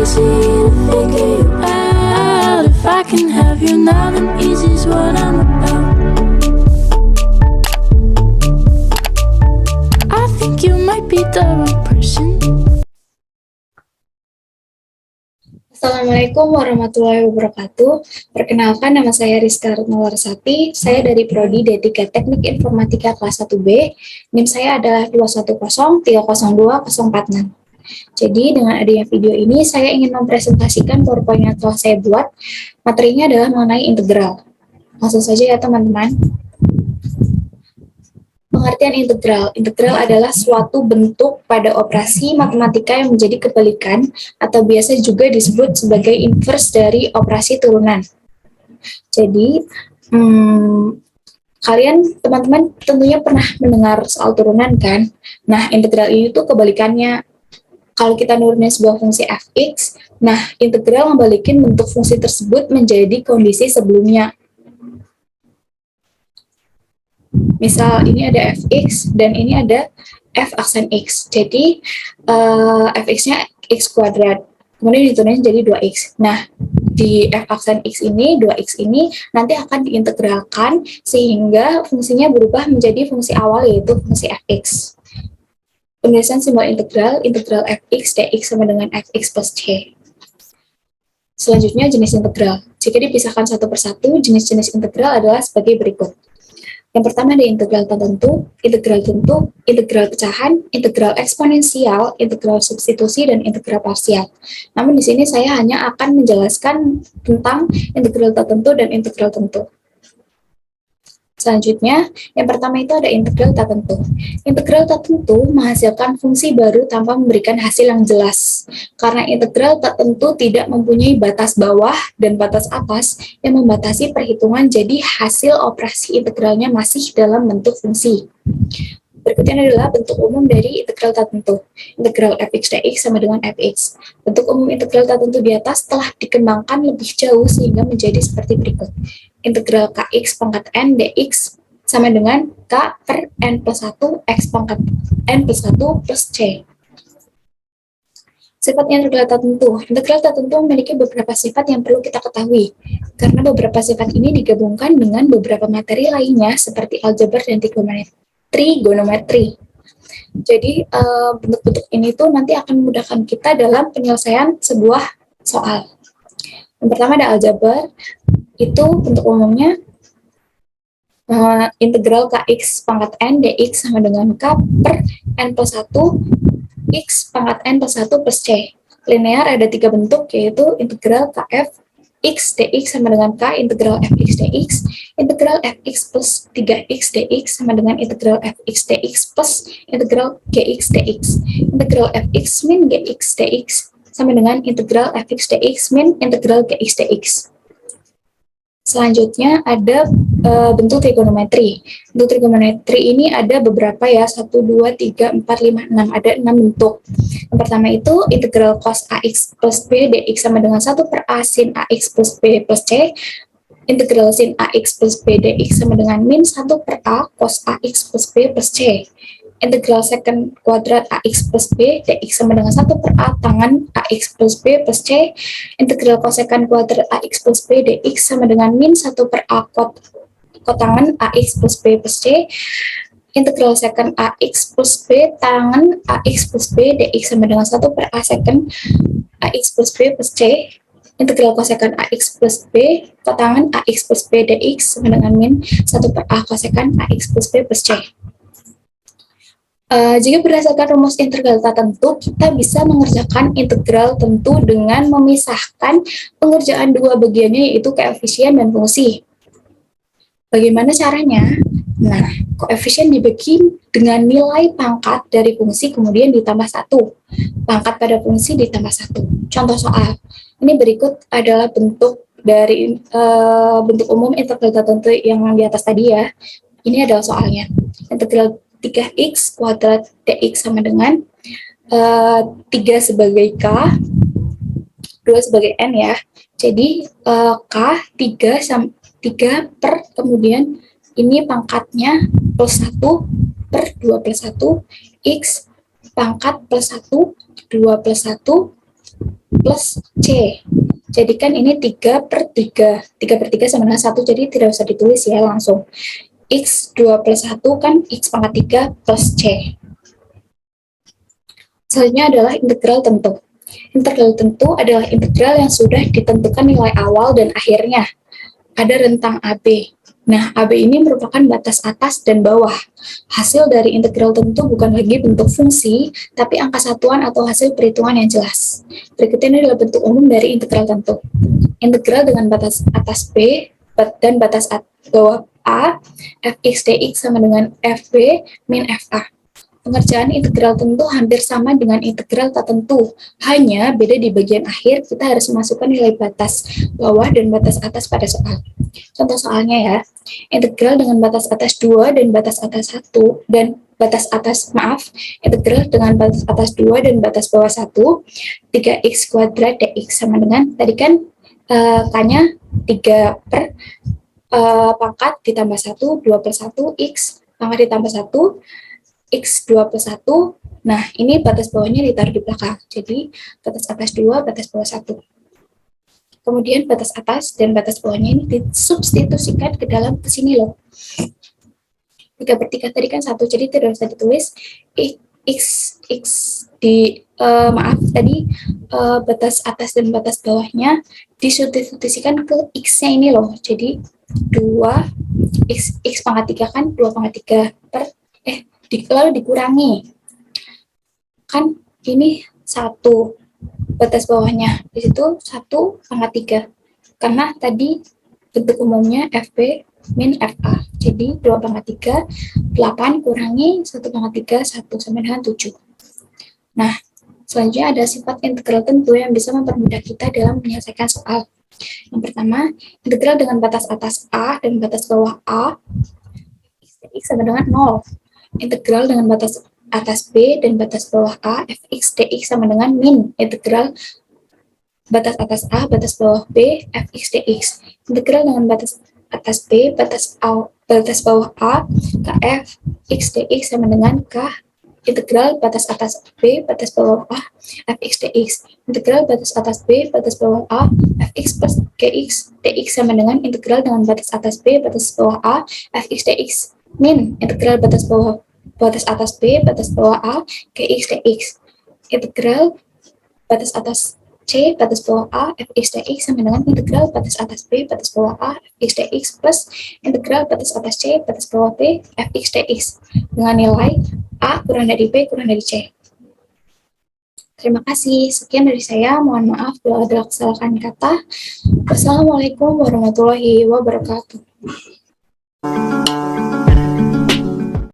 easy to figure you out. If I can have you now, then easy's what I'm about. I think you might be the wrong person. Assalamualaikum warahmatullahi wabarakatuh. Perkenalkan, nama saya Rizka Retnawlarsati. Saya dari Prodi D3 Teknik Informatika kelas 1B. NIM saya adalah 210300246. Jadi dengan adanya video ini, saya ingin mempresentasikan PowerPoint yang telah saya buat. Materinya adalah mengenai integral. Langsung saja ya teman-teman. Pengertian integral. Integral adalah suatu bentuk pada operasi matematika yang menjadi kebalikan atau biasa juga disebut sebagai inverse dari operasi turunan. Jadi, kalian teman-teman tentunya pernah mendengar soal turunan kan? Nah, integral ini tuh kebalikannya. Kalau kita nurunin sebuah fungsi fx, nah integral membalikin bentuk fungsi tersebut menjadi kondisi sebelumnya. Misal ini ada fx dan ini ada f aksen x. Jadi fx-nya x kuadrat. Kemudian diturunin jadi 2x. Nah, di f aksen x ini, 2x ini nanti akan diintegralkan sehingga fungsinya berubah menjadi fungsi awal yaitu fungsi fx. Penulisan simbol integral fx dx sama dengan fx plus c. Selanjutnya jenis integral. Jika dipisahkan satu persatu, jenis-jenis integral adalah sebagai berikut. Yang pertama ada integral tertentu, integral pecahan, integral eksponensial, integral substitusi, dan integral parsial. Namun di sini saya hanya akan menjelaskan tentang integral tertentu dan integral tentu. Selanjutnya, yang pertama itu ada integral tertentu. Integral tertentu menghasilkan fungsi baru tanpa memberikan hasil yang jelas. Karena integral tertentu tidak mempunyai batas bawah dan batas atas yang membatasi perhitungan, jadi hasil operasi integralnya masih dalam bentuk fungsi. Berikutnya adalah bentuk umum dari integral tertentu. Integral fx dx sama dengan fx. Bentuk umum integral tertentu di atas telah dikembangkan lebih jauh sehingga menjadi seperti berikut. Integral kx pangkat n dx sama dengan k per n plus 1 x pangkat n plus 1 plus c. Sifat integral tertentu. Integral tertentu memiliki beberapa sifat yang perlu kita ketahui. Karena beberapa sifat ini digabungkan dengan beberapa materi lainnya seperti aljabar dan trigonometri. Jadi bentuk-bentuk ini tuh nanti akan memudahkan kita dalam penyelesaian sebuah soal. Yang pertama ada aljabar, itu bentuk umumnya integral kx pangkat n dx sama dengan k per n plus 1 x pangkat n plus 1 plus c. Linear ada 3 bentuk, yaitu integral kf x dx sama dengan k integral fx dx, integral fx plus 3x dx sama dengan integral fx dx plus integral gx dx, integral fx min gx dx sama dengan integral fx dx min integral gx dx. Selanjutnya ada bentuk trigonometri. Bentuk trigonometri ini ada beberapa ya, 1, 2, 3, 4, 5, 6. Ada 6 bentuk. Yang pertama itu integral cos ax plus b dx sama dengan 1 per a sin ax plus b plus c. Integral sin ax plus b dx sama dengan min 1 per a cos ax plus b plus c. Integral secant kuadrat ax plus b dx sama dengan 1 per a tangan ax plus b plus c. Integral kosekant kuadrat ax plus b dx sama dengan min 1 per a kotangan ax plus b plus c. Integral secant ax plus b tangan ax plus b dx sama dengan 1 per a secant ax plus b plus c. Integral kosekant ax plus b kotangan ax plus b dx sama dengan min 1 per a kosekant ax plus b plus c. Jika berdasarkan rumus integral tertentu, kita bisa mengerjakan integral tentu dengan memisahkan pengerjaan dua bagiannya, yaitu koefisien dan fungsi. Bagaimana caranya? Nah, koefisien dibagi dengan nilai pangkat dari fungsi kemudian ditambah 1. Pangkat pada fungsi ditambah 1. Contoh soal. Ini berikut adalah bentuk dari bentuk umum integral tertentu yang di atas tadi ya. Ini adalah soalnya. Integral 3x kuadrat dx sama dengan 3 sebagai k, 2 sebagai n ya. Jadi k 3 per kemudian ini pangkatnya plus 1 per 2 plus 1 x pangkat plus 1 2 plus 1 plus C. Jadi kan ini 3/3. 3/3 sama dengan 1, jadi tidak usah ditulis ya langsung. X 2 plus 1 kan X pangkat 3 plus C. Selanjutnya adalah integral tentu. Integral tentu adalah integral yang sudah ditentukan nilai awal dan akhirnya. Ada rentang AB. Nah, AB ini merupakan batas atas dan bawah. Hasil dari integral tentu bukan lagi bentuk fungsi, tapi angka satuan atau hasil perhitungan yang jelas. Berikut ini adalah bentuk umum dari integral tentu. Integral dengan batas atas B dan batas bawah A, fx dx sama dengan fb min fa. Pengerjaan integral tentu hampir sama dengan integral tak tentu, hanya beda di bagian akhir kita harus memasukkan nilai batas bawah dan batas atas pada soal. Contoh soalnya ya, integral dengan batas atas 2 dan batas atas 1 dan batas atas, integral dengan batas atas 2 dan batas bawah 1, 3x kuadrat dx sama dengan, tadi kan K-nya 3 per pangkat ditambah 1, 2 plus 1, x pangkat ditambah 1, X 2 plus 1, nah ini batas bawahnya ditaruh di belakang, jadi batas atas 2, batas bawah 1. Kemudian batas atas dan batas bawahnya ini disubstitusikan ke dalam kesini loh. 3/3 tadi kan 1, jadi tidak usah ditulis X di, tadi batas atas dan batas bawahnya disubstitusikan ke X-nya ini loh, jadi 2, X pangkat 3 kan 2 pangkat 3 per, lalu dikurangi kan ini 1 batas bawahnya di situ 1 pangkat 3 karena tadi bentuk umumnya FB min FA, jadi 2 pangkat 3 8 kurangi 1 pangkat 3 1 sama dengan 7. Nah selanjutnya ada sifat integral tentu yang bisa mempermudah kita dalam menyelesaikan soal. Yang pertama, integral dengan batas atas A dan batas bawah A x sama dengan 0. Integral dengan batas atas B dan batas bawah A, fx dx sama dengan min integral batas atas A, batas bawah B, fx dx. Integral dengan batas atas B, batas bawah A, kf x dx sama dengan k integral batas atas B, batas bawah A, fx dx. Integral batas atas B, batas bawah A, fx plus gx dx sama dengan integral dengan batas atas B, batas bawah A, fx dx min integral batas atas B, batas bawah A, gx dx. Integral batas atas C, batas bawah A, fx dx sama dengan integral batas atas B, batas bawah A, fx dx plus integral batas atas C, batas bawah B, fx dx dengan nilai A kurang dari B kurang dari C. Terima kasih. Sekian dari saya. Mohon maaf bila ada kesalahan kata. Wassalamualaikum warahmatullahi wabarakatuh.